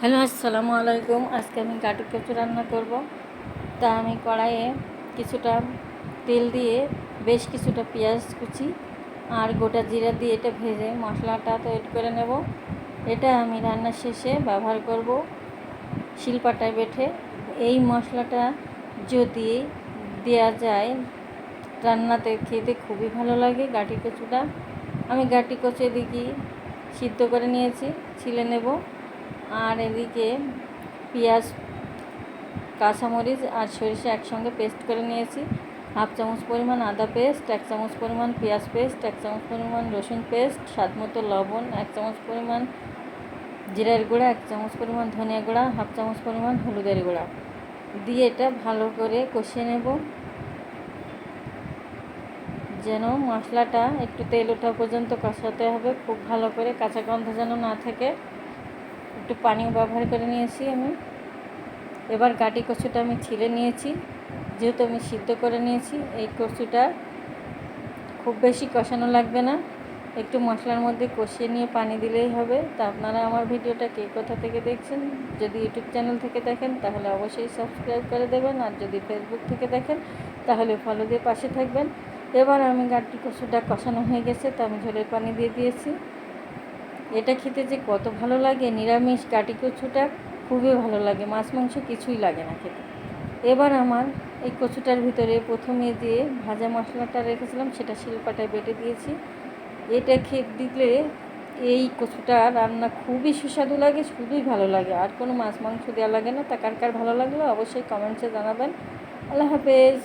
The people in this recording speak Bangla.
হ্যালো, আসসালামু আলাইকুম। আজকে আমি গাটি কচু রান্না করব। তা আমি কড়াইয়ে কিছুটা তেল দিয়ে বেশ কিছুটা পেঁয়াজ কুচি আর গোটা জিরা দিয়ে এটা ভেজে মশলাটা তৈরি করে নেব। এটা আমি রান্নার শেষে ব্যবহার করব শিলপাটায় বেটে। এই মশলাটা যদি দেওয়া যায় রান্নাতে খেতে খুবই ভালো লাগে। গাটি কচুটা আমি গাটি কচু এদিকে সিদ্ধ করে নিয়েছি, ছিলে নেব। আর এদিকে পেঁয়াজ, কাঁচামরিচ আর সরিষা একসঙ্গে পেস্ট করে নিয়েছি। হাফ চামচ পরিমাণ আদা পেস্ট, 1 চামচ পরিমাণ পেঁয়াজ পেস্ট, 1 চামচ পরিমাণ রসুন পেস্ট, স্বাদ মতো লবণ, 1 চামচ পরিমাণ জিরার গুঁড়া, 1 চামচ পরিমাণ ধনিয়া গুঁড়া, হাফ চামচ পরিমাণ হলুদের গুঁড়া দিয়ে এটা ভালো করে কষিয়ে নেব। যেন মশলাটা একটু তেল ওঠা পর্যন্ত কষাতে হবে, খুব ভালো করে, কাঁচা গন্ধ যেন না থাকে। একটু পানিও ব্যবহার করে নিয়েছি আমি। এবার গাটি কচুটা আমি ছিলে নিয়েছি, যেহেতু আমি সিদ্ধ করে নিয়েছি। এই কচুটা খুব বেশি কষানো লাগবে না, একটু মশলার মধ্যে কষিয়ে নিয়ে পানি দিলেই হবে। তা আপনারা আমার ভিডিওটা কে কোথা থেকে দেখছেন, যদি ইউটিউব চ্যানেল থেকে দেখেন তাহলে অবশ্যই সাবস্ক্রাইব করে দেবেন, আর যদি ফেসবুক থেকে দেখেন তাহলে ফলো দিয়ে পাশে থাকবেন। এবার আমি গাটি কচুটা কষানো হয়ে গেছে, তা আমি ঝোলের পানি দিয়ে দিয়েছি। এটা খেতে যে কত ভালো লাগে, নিরামিষ গাটি কচুটা খুবই ভালো লাগে, মাছ মাংস কিছুই লাগে না খেতে। এবার আমার এই কচুটার ভিতরে প্রথমে যে ভাজা মশলাটা রেখেছিলাম সেটা শিলপাটায় বেটে দিয়েছি। এটা খেয়ে দিলে এই কচুটা রান্না খুবই সুস্বাদু লাগে, খুবই ভালো লাগে। আর কোনো মাছ মাংস দেওয়া লাগে না। তা কার কার ভালো লাগলো অবশ্যই কমেন্টসে জানাবেন। আল্লাহ হাফেজ।